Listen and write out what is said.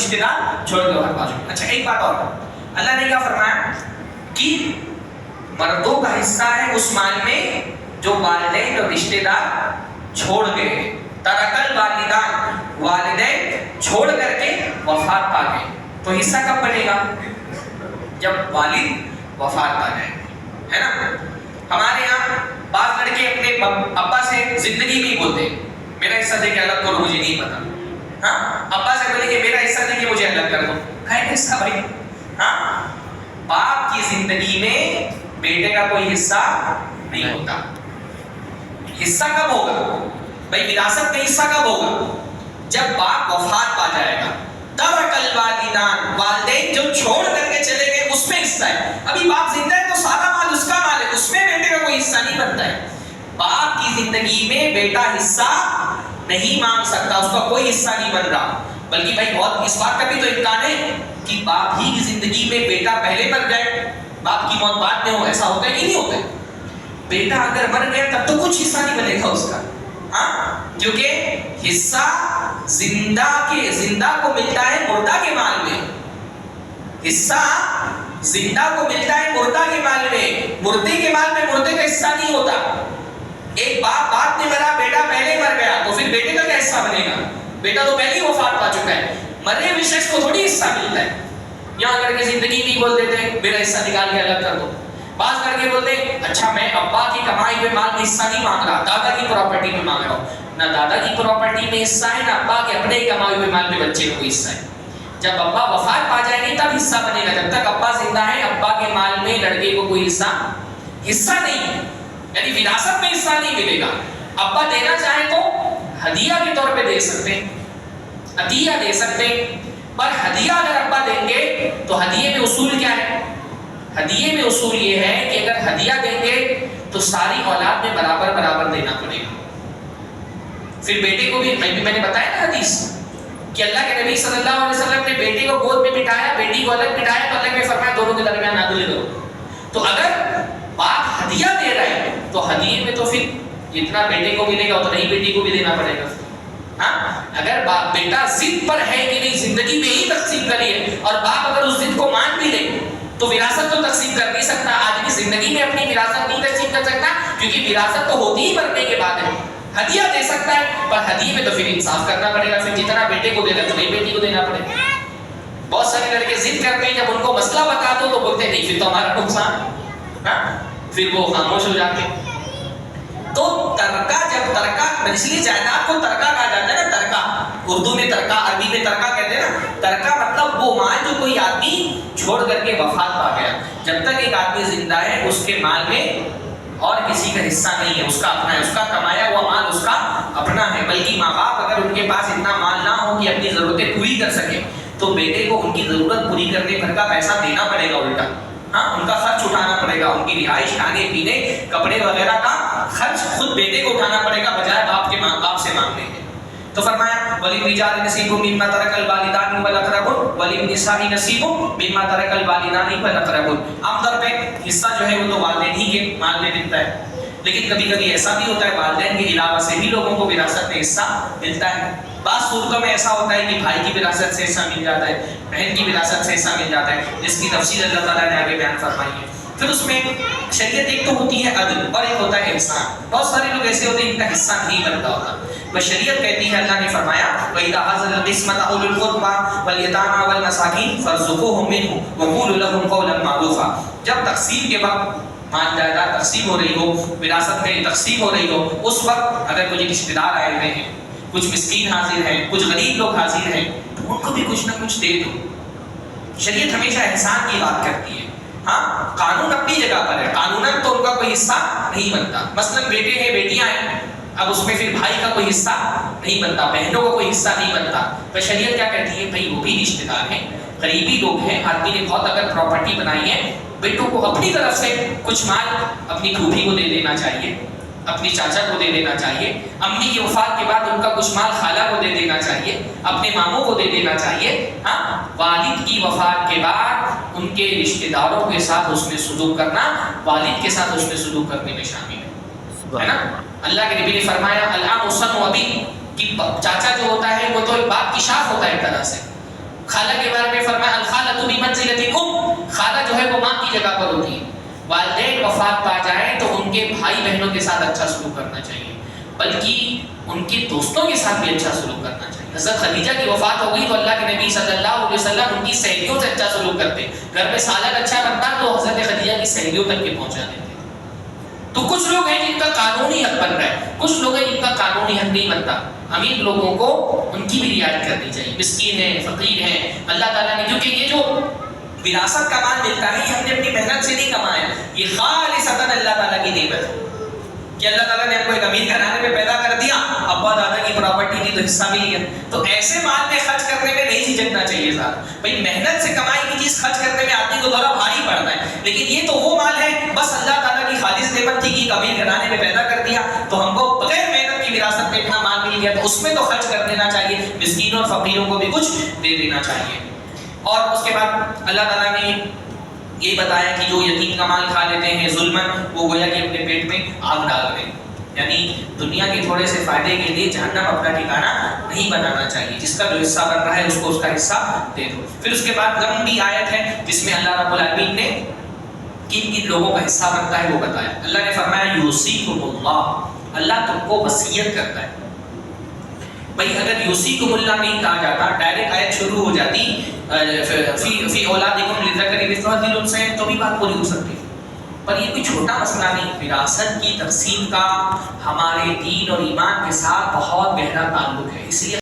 رشتے دار چھوڑ کے وفات پا چکے. اچھا ایک بات اور, اللہ نے کیا فرمایا کہ مردوں کا حصہ ہے اس مال میں جو والدین اور رشتے دار چھوڑ گئے. ترکل والدان, والدین چھوڑ کر کے وفات پا گئے. تو حصہ کب بنے گا؟ جب والد وفات پا جائے, ہے نا. ہمارے یہاں بعض لڑکے اپنے ابا سے زندگی میں بولتے میرا حصہ دے کے الگ کرو, مجھے نہیں پتا. ہاں, ابا سے بولے کہ میرا حصہ دے کے مجھے الگ کر دو. ہے حصہ بھائی. ہاں, باپ کی زندگی میں بیٹے کا کوئی حصہ نہیں ہوتا. حصہ کب ہوگا بھائی؟ وراثت میں حصہ کب ہوگا؟ جب باپ وفات پا جائے گا. ترکل والدان, والدین جو چھوڑ کر کے چلے گئے اس میں حصہ ہے. ابھی باپ زندہ ہے تو سارا مال اس کا مال ہے, اس میں بیٹے کا کوئی حصہ نہیں بنتا ہے. باپ کی زندگی میں بیٹا حصہ نہیں مانگ سکتا, اس کا کوئی حصہ نہیں بن رہا. بلکہ بھائی بہت اس بات کا بھی تو امکان ہے کہ باپ ہی کی زندگی میں بیٹا پہلے مر جائے, باپ کی موت بعد میں ہو. ایسا ہوتا ہے کہ نہیں ہوتا ہے؟ بیٹا اگر مر گیا تب تو کچھ حصہ نہیں بنے گا اس کا. ہاں, کیونکہ حصہ زندہ کو ملتا ہے مردہ کے مال میں. حصہ زندہ کو ملتا ہے مردہ کے مال میں, مردے کے مال میں مردے کا حصہ نہیں ہوتا. ایک باپ بعد میں مرا, بیٹا پہلے مر گیا, تو پھر بیٹے کا کیا حصہ بنے گا؟ بیٹا تو پہلے ہی وفات پا چکا ہے. مرے ہوئے شخص کو تھوڑی حصہ ملتا ہے. یہاں کر کے زندگی نہیں بول دیتے میرا حصہ نکال کے الگ کر دو. بعض کر کے بولتے اچھا میں ابا کی کمائی ہوئے مال میں حصہ نہیں مانگ رہا, دادا کی پراپرٹی میں مانگ رہا ہوں. نہ دادا کی پراپرٹی میں حصہ ہے, نہ ابا کے اپنے کمائی ہوئے مال میں بچے کو کوئی حصہ ہے. جب ابا وفات پا جائیں گے تب حصہ بنے گا. جب تک ابا زندہ ہے ابا کے مال میں لڑکے کو کوئی حصہ نہیں ہے, یعنی وراثت میں حصہ نہیں ملے گا. ابا دینا چاہیں تو ہدیہ کے طور پہ دے سکتے ہیں, عطیہ دے سکتے ہیں, پر ہدیہ اگر ابا دیں گے تو ہدیے میں اصول کیا ہے؟ ہدیے میں اصول یہ ہے کہ اگر ہدیہ دیں گے تو ساری اولاد میں برابر برابر دینا پڑے گا. پھر بیٹے کو بھی میں نے بتایا نا حدیث کہ اللہ کے نبی صلی اللہ علیہ وسلم نے بیٹے کو گود میں بٹھایا, بیٹی کو الگ بٹھایا, تو اللہ نے فرمایا دونوں کے درمیان عدل کرو. تو اگر باپ ہدیہ دے رہا ہے تو ہدیے میں تو پھر جتنا بیٹے کو ملے گا اتنا ہی بیٹی کو بھی دینا پڑے گا. ہاں, اگر باپ بیٹا ضد پر ہے کہ نہیں زندگی میں ہی تقسیم کریے, اور باپ اگر اس ضد کو مان بھی لے تو وراثت تو تقسیم کر نہیں سکتا. آدمی زندگی میں اپنی وراثت نہیں تقسیم کر سکتا, کیونکہ وراثت تو ہوتی ہی مرنے کے بعد ہے. ہدیہ دے سکتا ہے, پر ہدیے میں تو پھر انصاف کرنا پڑے گا. پھر جتنا بیٹے کو دے رہا تو نہیں بیٹی کو دینا پڑے گا. بہت سارے لڑکے ضد کرتے ہیں, جب ان کو مسئلہ بتا دو تو بولتے نہیں پھر تو ہمارا نقصان. پھر وہ خاموش ہو جاتے. تو ترکہ, جب ترکہ, اس لیے جائیداد کو ترکہ کہا جاتا ہے نا. ترکہ اردو میں ترکہ, عربی میں ترکہ کہتے ہیں نا. ترکہ مطلب وہ مال جو کوئی آدمی چھوڑ کر کے وفات پا گیا. جب تک ایک آدمی زندہ ہے اس کے مال میں اور کسی کا حصہ نہیں ہے, اس کا اپنا ہے, اس کا کمایا ہوا مال اس کا اپنا ہے. بلکہ ماں باپ اگر ان کے پاس اتنا مال نہ ہو کہ اپنی ضرورتیں پوری کر سکے تو بیٹے کو ان کی ضرورت پوری کرنے بھر کا پیسہ دینا پڑے گا الٹا. ہاں, ان کا خرچ اٹھانا پڑے گا, ان کی رہائش, کھانے پینے, کپڑے وغیرہ کا خرچ خود بیٹے کو اٹھانا پڑے گا بجائے باپ سے مانگنے کے. تو فرمایا وَلِلرِّجَالِ نَصِيبٌ مِّمَّا تَرَكَ الْوَالِدَانِ وَالْأَقْرَبُونَ وَلِلنِّسَاءِ نَصِيبٌ مِّمَّا تَرَكَ الْوَالِدَانِ وَالْأَقْرَبُونَ. عام طور پہ حصہ جو ہے وہ تو والدین ہی کے مال میں ملتا ہے, لیکن کبھی کبھی ایسا بھی ہوتا ہے والدین کے علاوہ سے بھی لوگوں کو وراثت میں حصہ ملتا ہے. بعض صورتوں میں ایسا ہوتا ہے کہ بھائی کی وراثت سے حصہ مل جاتا ہے, بہن کی وراثت سے حصہ مل جاتا ہے, جس کی تفصیل اللہ تعالیٰ نے آگے بیان فرمائی ہے. پھر اس میں شریعت ایک تو ہوتی ہے عدل اور ایک ہوتا ہے احسان. بہت سارے لوگ ایسے ہوتے ہیں ان کا حصہ نہیں بنتا ہوتا, بس شریعت کہتی ہے, اللہ نے فرمایا وَإِذَا حَضَرَ الْقِسْمَةَ أُولُو الْقُرْبَىٰ وَالْيَتَامَىٰ وَالْمَسَاكِينِ فَارْزُقُوهُم مِّنْهُ وَقُولُوا لَهُمْ قَوْلًا مَّعْرُوفًا. جب تقسیم کے وقت مال جائیداد تقسیم ہو رہی ہو, وراثت میں تقسیم ہو رہی ہو, اس وقت اگر کچھ رشتے دار آئے ہوئے ہیں, کچھ مسکین حاضر ہیں, کچھ غریب لوگ حاضر ہیں, تو ان کو بھی کچھ نہ کچھ دے دو. شریعت ہمیشہ احسان کی بات کرتی ہے. ہاں, قانون اپنی جگہ پر ہے, قانوناً تو ان کا کوئی حصہ نہیں بنتا. مثلاً بیٹے ہیں, بیٹیاں ہیں, اب اس میں پھر بھائی کا کوئی حصہ نہیں بنتا, بہنوں کا کوئی حصہ نہیں بنتا. تو شریعت کیا کہتی ہے, بھائی وہ بھی رشتے دار ہیں, قریبی لوگ ہیں, آدمی نے بہت اگر پراپرٹی بنائی ہے, بیٹوں کو اپنی طرف سے کچھ مال اپنی پھوپھی کو دے دینا چاہیے, اپنی چاچا کو دے دینا چاہیے, امی کی وفات کے بعد ان کا کچھ مال خالہ کو دے دینا چاہیے, اپنے ماموں کو دے دینا چاہیے. ہاں, والد کی وفات کے بعد ان کے رشتہ داروں کے ساتھ اس میں سلوک کرنا والد کے ساتھ اس میں سلوک کرنے میں شامل ہے نا. اللہ کے نبی نے فرمایا العم صن و ابی, کہ چاچا جو ہوتا ہے وہ تو ایک باپ کی شاخ ہوتا ہے ایک طرح سے. خالہ کے بارے میں فرمایا الخالۃ بمنزلۃ الام، خالہ جو ہے وہ ماں کی جگہ پر ہوتی ہے. والدین وفات پا جائیں تو ان کے بھائی بہنوں کے ساتھ اچھا سلوک کرنا چاہیے، بلکہ ان کے دوستوں کے ساتھ بھی اچھا سلوک کرنا چاہیے. حضرت خدیجہ کی وفات ہو گئی تو اللہ کے نبی صلی اللہ علیہ وسلم ان کی سہیلیوں سے اچھا سلوک کرتے. گھر میں سالن اچھا بنتا تو حضرت خدیجہ کی سہیلیوں تک کے پہنچا دیتے. تو کچھ لوگ ہیں جن کا قانونی حق بن رہا ہے، کچھ لوگ ہیں جن کا قانونی حق نہیں بنتا. امیر لوگوں کو ان کی بھی رعایت کرنی چاہیے، مسکین ہیں، فقیر ہیں. اللہ تعالیٰ نے کیونکہ یہ جو وراثت کا مال ملتا ہے یہ ہم نے اپنی محنت سے نہیں کمایا، یہ خالصتاً اللہ تعالیٰ کی نعمت ہے کہ اللہ تعالیٰ نے ہم کو ایک امیر گھرانے میں پیدا کر دیا، ابا دادا کی پراپرٹی کی تو حصہ مل گیا. تو ایسے مال میں خرچ کرنے میں نہیں جھجکنا چاہیے صاحب. بھائی محنت سے کمائی کی چیز خرچ کرنے میں آدمی کو تھوڑا بھاری پڑتا ہے، لیکن یہ تو وہ مال ہے بس اللہ تعالیٰ کی خالص نعمت تھی کہ ایک امیر گھرانے میں پیدا کر دیا تو ہم کو بغیر محنت کی وراثت میں اتنا مال مل گیا، تو اس میں تو خرچ کر دینا چاہیے، مسکینوں اور فقیروں کو بھی کچھ دے دینا چاہیے. اور اس کے بعد اللہ تعالیٰ نے یہ بتایا کہ جو یتیم کا مال کھا لیتے ہیں ظلماً، وہ گویا کہ اپنے پیٹ میں آگ ڈال دیں. یعنی دنیا کے تھوڑے سے فائدے کے لیے جہنم اپنا ٹھکانہ نہیں بنانا چاہیے. جس کا جو حصہ بن رہا ہے اس کو اس کا حصہ دے دو. پھر اس کے بعد لمبی آیت ہے جس میں اللہ رب العالمین نے کن کن لوگوں کا حصہ بنتا ہے وہ بتایا. اللہ نے فرمایا یوصیکم اللہ، اللہ تم کو وصیت کرتا ہے. بھائی اگر یوصیکم اللہ نہیں کہا جاتا، ڈائریکٹ آیت شروع ہو جاتی فی اولادکم للذکر مثل حظ الانثیین تو بھی بات پوری ہو سکتی. پر یہ کوئی چھوٹا مسئلہ نہیں، وراثت کی تقسیم کا ہمارے دین اور ایمان کے ساتھ بہت گہرا تعلق ہے. اس لیے